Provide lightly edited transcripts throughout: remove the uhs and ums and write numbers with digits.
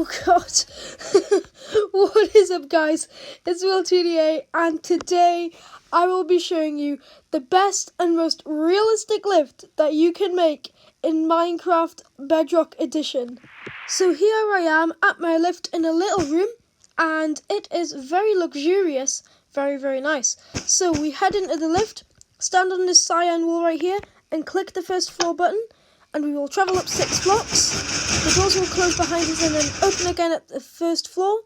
Oh god. What is up, guys? It's WillTDA, and today I will be showing you the best and most realistic lift that you can make in Minecraft Bedrock Edition. So here I am at my lift in a little room, and it is very luxurious, very nice. So we head into the lift, stand on this cyan wall right here, and click the first floor button, and we will travel up 6 blocks. The doors will close behind us and then open again at the first floor.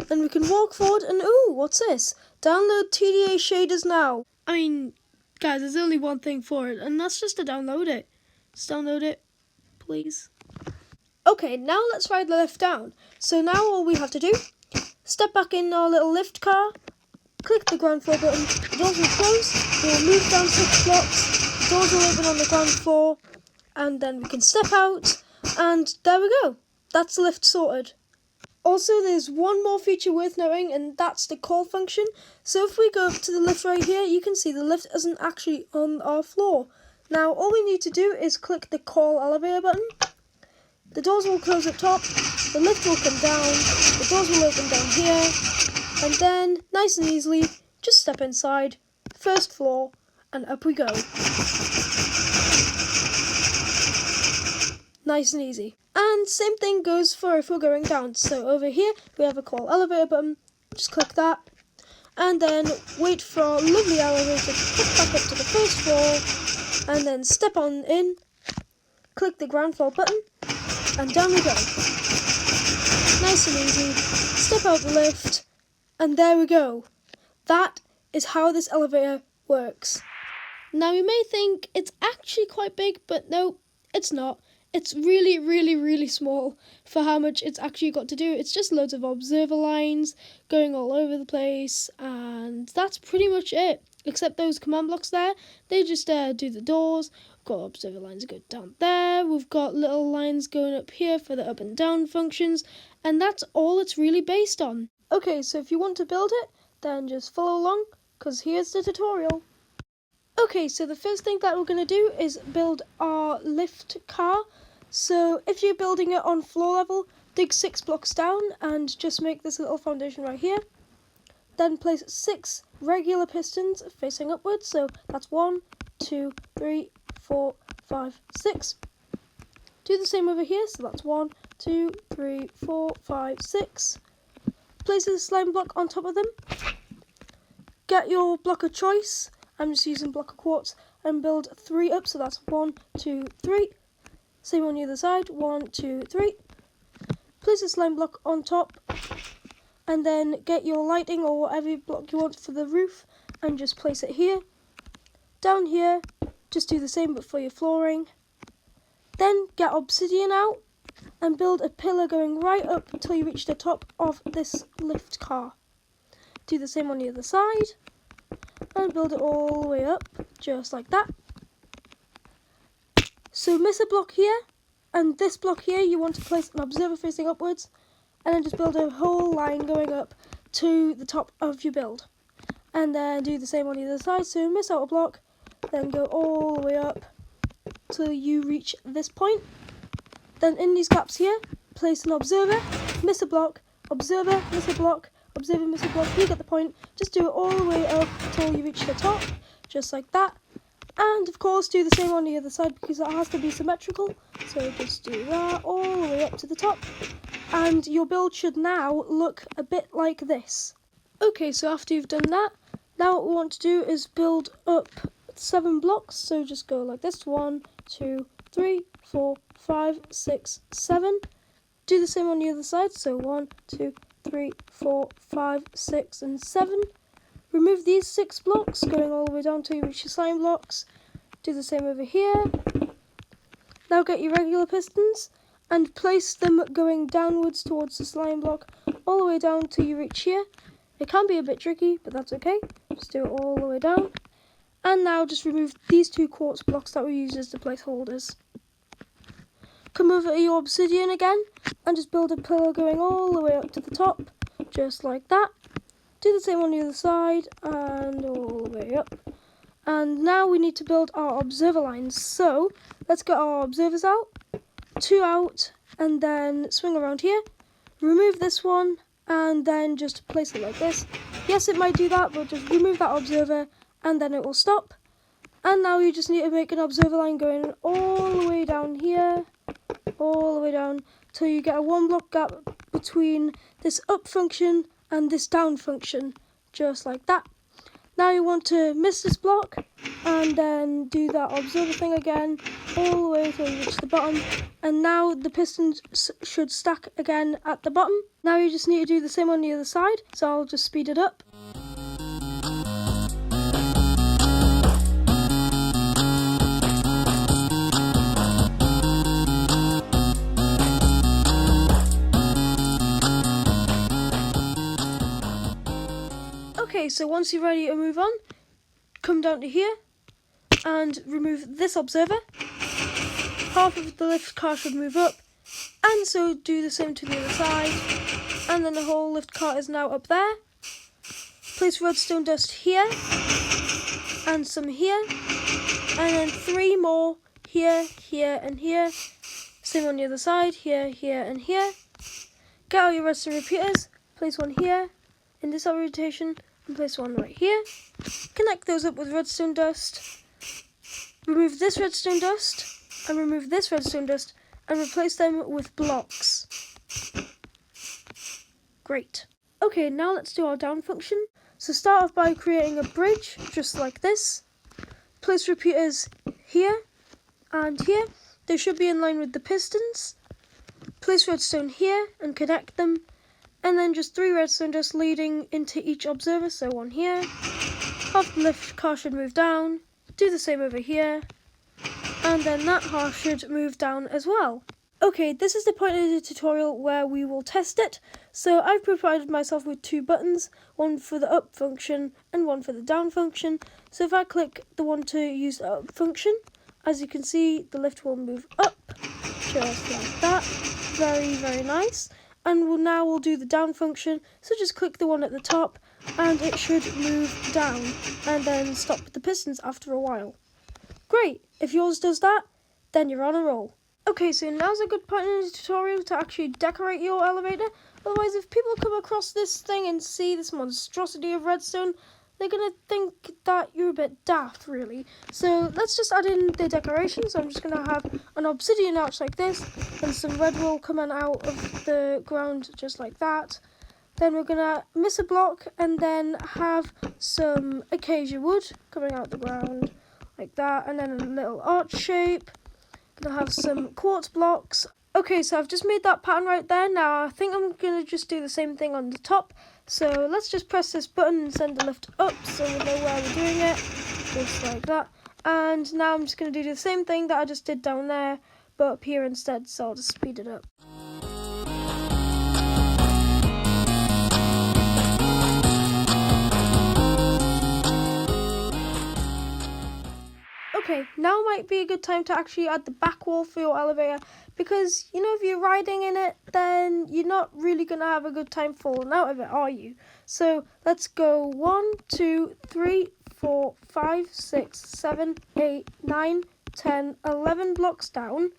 Then we can walk forward and ooh, what's this? Download TDA shaders now. I mean, guys, there's only one thing for it, and that's just to download it. Just download it, please. Okay, now let's ride the lift down. So now all we have to do, step back in our little lift car, click the ground floor button, the doors will close, we'll move down 6 blocks, the doors will open on the ground floor, and then we can step out, and there we go. That's the lift sorted. Also, there's one more feature worth noting, and that's the call function. So if we go up to the lift right here, you can see the lift isn't actually on our floor. Now, all we need to do is click the call elevator button. The doors will close up top, the lift will come down, the doors will open down here, and then, nice and easily, just step inside, first floor, and up we go. Nice and easy. And same thing goes for if we're going down. So over here we have a call elevator button, just click that, and then wait for our lovely elevator to pick back up to the first floor, and then step on in, click the ground floor button, and down we go. Nice and easy. Step out the lift, and there we go. That is how this elevator works. Now you may think it's actually quite big, but no, it's not. It's really small for how much it's actually got to do. It's just loads of observer lines going all over the place, and that's pretty much it. Except those command blocks there, they just do the doors. We've got observer lines go down there. We've got little lines going up here for the up and down functions, and that's all it's really based on. Okay, so if you want to build it, then just follow along, because here's the tutorial. Okay, so the first thing that we're going to do is build our lift car. So if you're building it on floor level, dig 6 blocks down and just make this little foundation right here. Then place 6 regular pistons facing upwards. So that's 1, 2, 3, 4, 5, 6. Do the same over here. So that's 1, 2, 3, 4, 5, 6. Place a slime block on top of them. Get your block of choice. I'm just using block of quartz, and build 3 up, so that's 1, 2, 3. Same on the other side, 1, 2, 3. Place a slime block on top, and then get your lighting or whatever block you want for the roof, and just place it here. Down here, just do the same but for your flooring. Then get obsidian out, and build a pillar going right up until you reach the top of this lift car. Do the same on the other side. And build it all the way up, just like that. So miss a block here, and this block here you want to place an observer facing upwards, and then just build a whole line going up to the top of your build. And then do the same on the other side, so miss out a block, then go all the way up till you reach this point. Then in these gaps here, place an observer, miss a block, observer, miss a block, observer, miss a block, you get the point. Just do it all the way up until you reach the top, just like that. And of course do the same on the other side because it has to be symmetrical. So just do that all the way up to the top. And your build should now look a bit like this. Okay, so after you've done that, now what we want to do is build up 7 blocks. So just go like this, 1, 2, 3, 4, 5, 6, 7. Do the same on the other side, so 1, 2, 3, 4, 5, 6, and 7. Remove these 6 blocks, going all the way down till you reach your slime blocks. Do the same over here. Now get your regular pistons and place them going downwards towards the slime block, all the way down till you reach here. It can be a bit tricky, but that's okay. Just do it all the way down. And now just remove these 2 quartz blocks that we used as the placeholders. Come over to your obsidian again, and just build a pillar going all the way up to the top, just like that. Do the same on the other side, and all the way up. And now we need to build our observer lines, so let's get our observers out, 2 out, and then swing around here, remove this one and then just place it like this. Yes, it might do that, but just remove that observer and then it will stop. And now you just need to make an observer line going all the way down here, all the way down till you get a 1 block gap between this up function and this down function, just like that. Now you want to miss this block and then do that observer thing again all the way till you reach the bottom, and now the pistons should stack again at the bottom. Now you just need to do the same on the other side, so I'll just speed it up. Okay, so once you're ready to move on, come down to here and remove this observer. Half of the lift cart should move up, and so do the same to the other side. And then the whole lift cart is now up there. Place redstone dust here, and some here, and then 3 more here, here, and here. Same on the other side, here, here, and here. Get out your redstone repeaters, place one here, in this orientation, and place one right here. Connect those up with redstone dust. Remove this redstone dust, and remove this redstone dust, and replace them with blocks. Great. Okay, now let's do our down function. So start off by creating a bridge, just like this. Place repeaters here and here. They should be in line with the pistons. Place redstone here and connect them. And then just 3 redstone dust leading into each observer, so one here. Half the lift car should move down. Do the same over here. And then that car should move down as well. Okay, this is the point of the tutorial where we will test it. So I've provided myself with 2 buttons, one for the up function and one for the down function. So if I click the one to use the up function, as you can see, the lift will move up, just like that. Very, very nice. And we'll do the down function, so just click the one at the top and it should move down and then stop the pistons after a while. Great, if yours does that, then you're on a roll. Okay, so now's a good point in the tutorial to actually decorate your elevator. Otherwise, if people come across this thing and see this monstrosity of redstone, they're going to think that you're a bit daft, really. So let's just add in the decoration. So I'm just going to have an obsidian arch like this, and some red wool coming out of the ground just like that. Then we're going to miss a block, and then have some acacia wood coming out the ground like that, and then a little arch shape. Gonna have some quartz blocks. Okay, so I've just made that pattern right there. Now I think I'm gonna just do the same thing on the top. So let's just press this button and send the lift up so we know where we're doing it, just like that. And now I'm just gonna do the same thing that I just did down there, but up here instead, so I'll just speed it up. Okay, now might be a good time to actually add the back wall for your elevator, because, you know, if you're riding in it, then you're not really going to have a good time falling out of it, are you? So let's go 1, 2, 3, 4, 5, 6, 7, 8, 9, 10, 11 blocks down,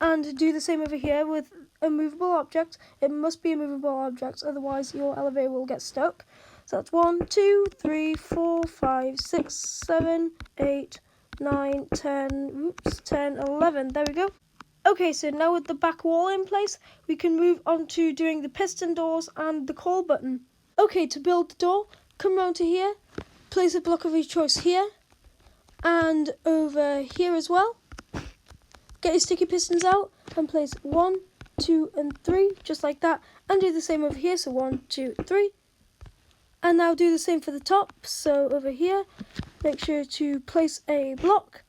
and do the same over here with a movable object. It must be a movable object, otherwise your elevator will get stuck. So that's 1, 2, 3, 4, 5, 6, 7, 8, 9, 10, 11, there we go. Okay, so now with the back wall in place, we can move on to doing the piston doors and the call button. Okay, to build the door, come round to here, place a block of your choice here, and over here as well. Get your sticky pistons out, and place 1, 2, and 3, just like that, and do the same over here, so 1, 2, 3. And now do the same for the top, so over here, make sure to place a block,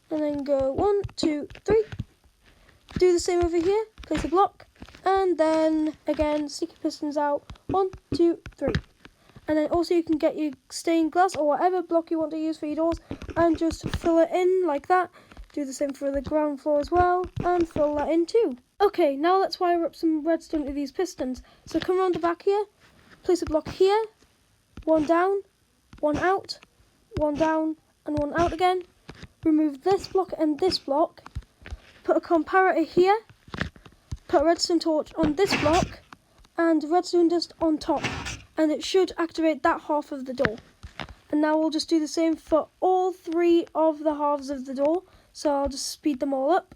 and then go 1, 2, 3. Do the same over here, place a block, and then again, sticky pistons out, 1, 2, 3. And then also you can get your stained glass or whatever block you want to use for your doors, and just fill it in like that. Do the same for the ground floor as well, and fill that in too. Okay, now let's wire up some redstone to these pistons. So come around the back here, place a block here, 1 down, 1 out, 1 down, and 1 out again. Remove this block and this block. Put a comparator here. Put a redstone torch on this block. and redstone dust on top, and it should activate that half of the door. And now we'll just do the same for all 3 of the halves of the door, so I'll just speed them all up.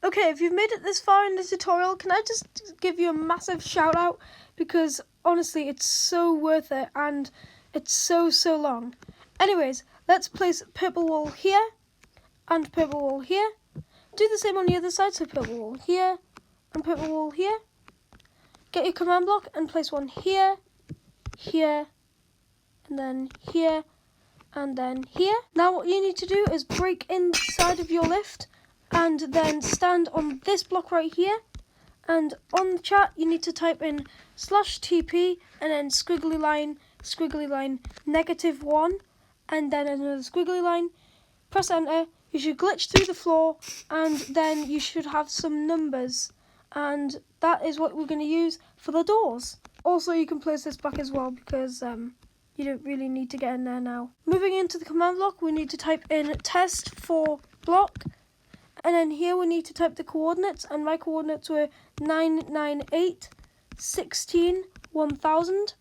Okay, if you've made it this far in the tutorial, can I just give you a massive shout out, because honestly it's so worth it and it's so long. Anyways, let's place purple wool here and purple wool here. Do the same on the other side, so purple wool here and purple wool here. Get your command block and place one here, here, and then here, and then here. Now what you need to do is break inside of your lift and then stand on this block right here, and on the chat you need to type in /TP and then squiggly line, -1, and then another squiggly line. Press enter. You should glitch through the floor and then you should have some numbers, and that is what we're going to use for the doors. Also, you can place this back as well because you don't really need to get in there now. Moving into the command block, we need to type in test for block. And then here we need to type the coordinates, and my coordinates were 998, 16, 1000.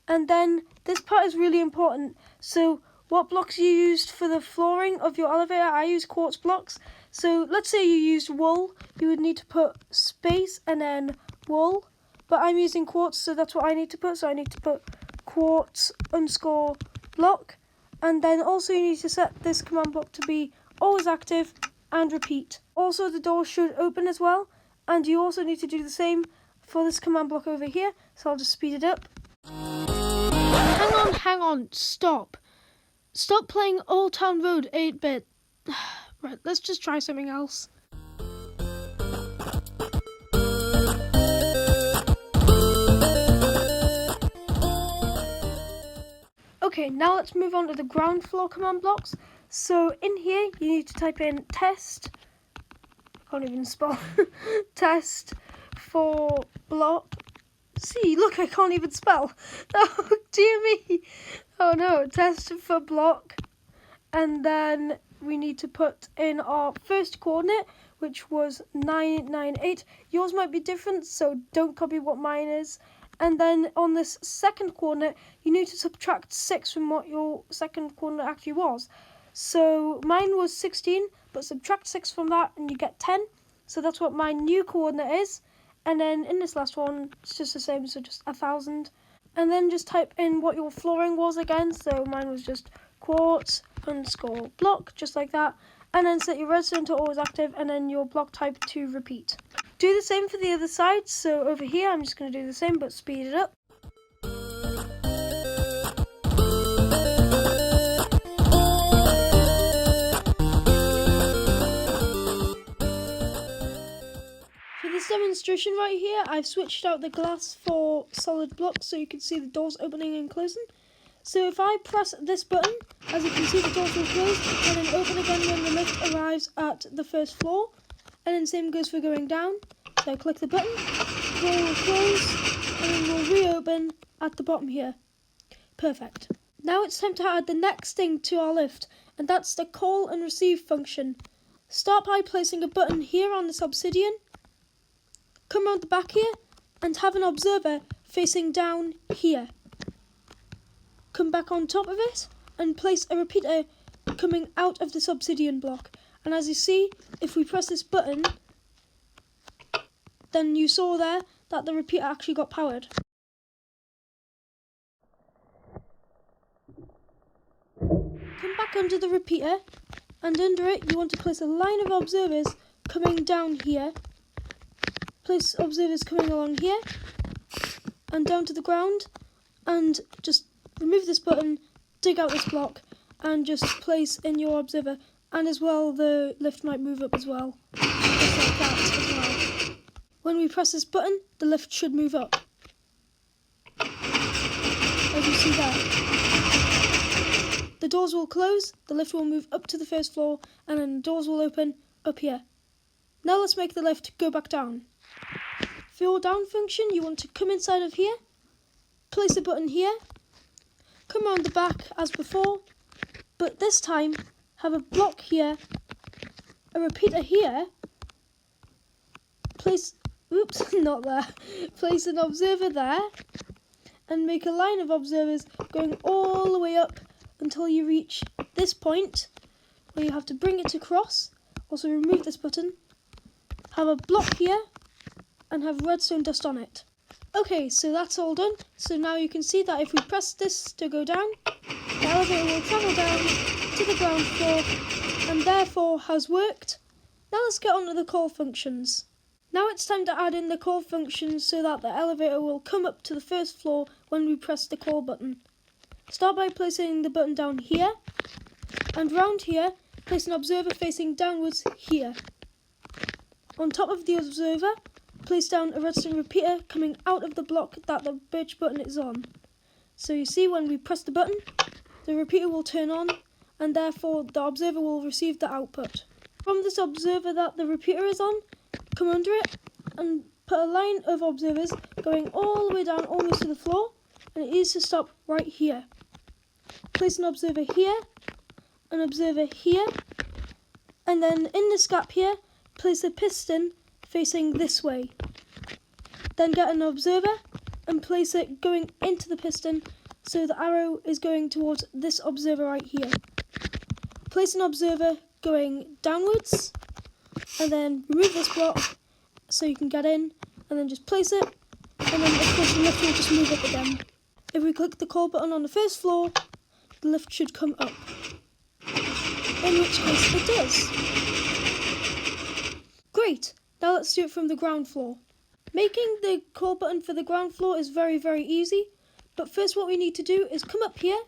And then this part is really important. So what blocks you used for the flooring of your elevator? I use quartz blocks. So let's say you used wool, you would need to put space and then wool. But I'm using quartz, so that's what I need to put. So I need to put quartz_block. And then also you need to set this command block to be always active and repeat. Also, the door should open as well, and you also need to do the same for this command block over here, so I'll just speed it up. Hang on, stop playing Old Town Road 8-bit. Right, let's just try something else. Okay, now let's move on to the ground floor command blocks. So in here, you need to type in test, can't even spell, test for block. See, look, I can't even spell. Oh, dear me. Oh no, test for block. And then we need to put in our first coordinate, which was 998. Yours might be different, so don't copy what mine is. And then on this second coordinate, you need to subtract 6 from what your second coordinate actually was. So mine was 16, but subtract 6 from that and you get 10. So that's what my new coordinate is. And then in this last one, it's just the same, so just 1000. And then just type in what your flooring was again. So mine was just quartz_block, just like that. And then set your redstone to always active and then your block type to repeat. Do the same for the other side. So over here, I'm just going to do the same, but speed it up. Demonstration right here, I've switched out the glass for solid blocks so you can see the doors opening and closing. So if I press this button, as you can see the doors will close and then open again when the lift arrives at the first floor, and then same goes for going down. So I click the button, the door will close and then will reopen at the bottom here. Perfect. Now it's time to add the next thing to our lift, and that's the call and receive function. Start by placing a button here on this obsidian. Come around the back here and have an observer facing down here. Come back on top of it and place a repeater coming out of this obsidian block. And as you see, if we press this button, then you saw there that the repeater actually got powered. Come back under the repeater, and under it you want to place a line of observers coming down here. Place observers coming along here and down to the ground, and just remove this button, dig out this block and just place in your observer, and as well the lift might move up as well, just like that as well. When we press this button, the lift should move up, as you see there. The doors will close, the lift will move up to the first floor, and then the doors will open up here. Now let's make the lift go back down. For your down function, you want to come inside of here, place a button here, come around the back as before, but this time have a block here, a repeater here, place an observer there, and make a line of observers going all the way up until you reach this point where you have to bring it across. Also remove this button, have a block here, and have redstone dust on it. Okay, so that's all done. So now you can see that if we press this to go down, the elevator will travel down to the ground floor and therefore has worked. Now let's get on to the call functions. Now it's time to add in the call functions so that the elevator will come up to the first floor when we press the call button. Start by placing the button down here, and round here, place an observer facing downwards here. On top of the observer, place down a redstone repeater coming out of the block that the birch button is on. So you see when we press the button, the repeater will turn on and therefore the observer will receive the output. From this observer that the repeater is on, come under it and put a line of observers going all the way down almost to the floor, and it needs to stop right here. Place an observer here, an observer here, and then in this gap here, place a piston facing this way. Then get an observer and place it going into the piston so the arrow is going towards this observer right here. Place an observer going downwards and then remove this block so you can get in, and then just place it, and then of course the lift will just move up again. If we click the call button on the first floor, the lift should come up, in which case it does. Great! Now let's do it from the ground floor. Making the call button for the ground floor is very, very easy, but first what we need to do is come up here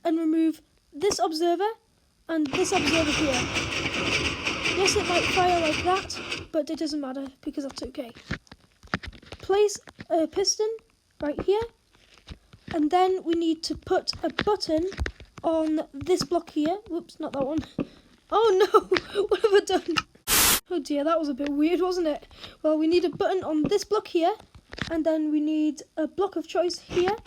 and remove this observer and this observer here. Yes, it might fire like that, but it doesn't matter because that's okay. Place a piston right here, and then we need to put a button on this block here. Whoops, not that one. Oh no, what have I done? Oh dear, that was a bit weird, wasn't it? Well, we need a button on this block here, and then we need a block of choice here,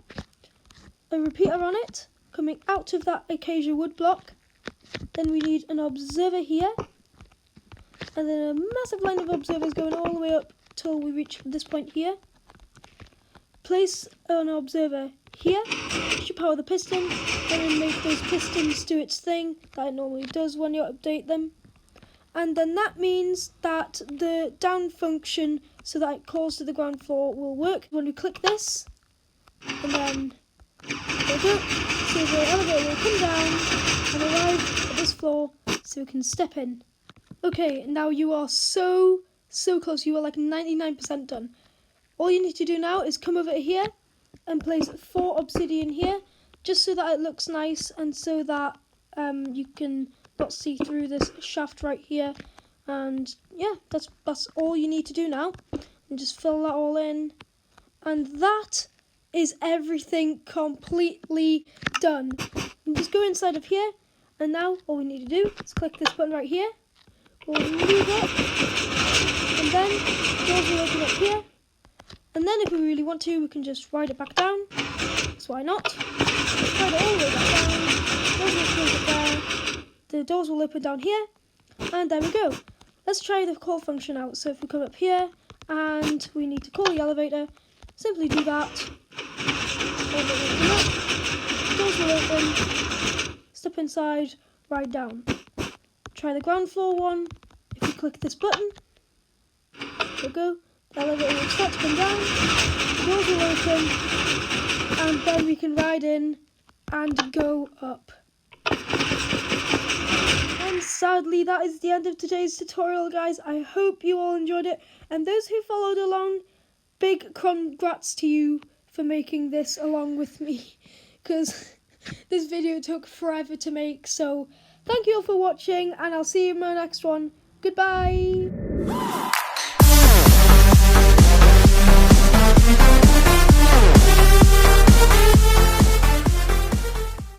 a repeater on it, coming out of that acacia wood block. Then we need an observer here, and then a massive line of observers going all the way up till we reach this point here. Place an observer here, should power the piston, and then make those pistons do its thing that it normally does when you update them. And then that means that the down function, so that it calls to the ground floor, will work when we click this, and then there we go. So the elevator will come down and arrive at this floor so we can step in. Okay, now you are so close. You are like 99% done. All you need to do now is come over here and place 4 obsidian here, just so that it looks nice and so that you can not see through this shaft right here. And yeah, that's all you need to do now. And just fill that all in. And that is everything completely done. And just go inside of here, and now all we need to do is click this button right here. We'll move up, and then doors will open up here. And then if we really want to, we can just ride it back down. So why not? Let's ride it all the way back down. Doors will close up there. The doors will open down here. And there we go. Let's try the call function out. So if we come up here and we need to call the elevator, simply do that. Doors will open. Step inside, ride down. Try the ground floor one. If you click this button, there we go. The elevator will start to come down, the doors will open, and then we can ride in and go up. And sadly, that is the end of today's tutorial, guys. I hope you all enjoyed it, and those who followed along, big congrats to you for making this along with me, because this video took forever to make. So thank you all for watching, and I'll see you in my next one. Goodbye!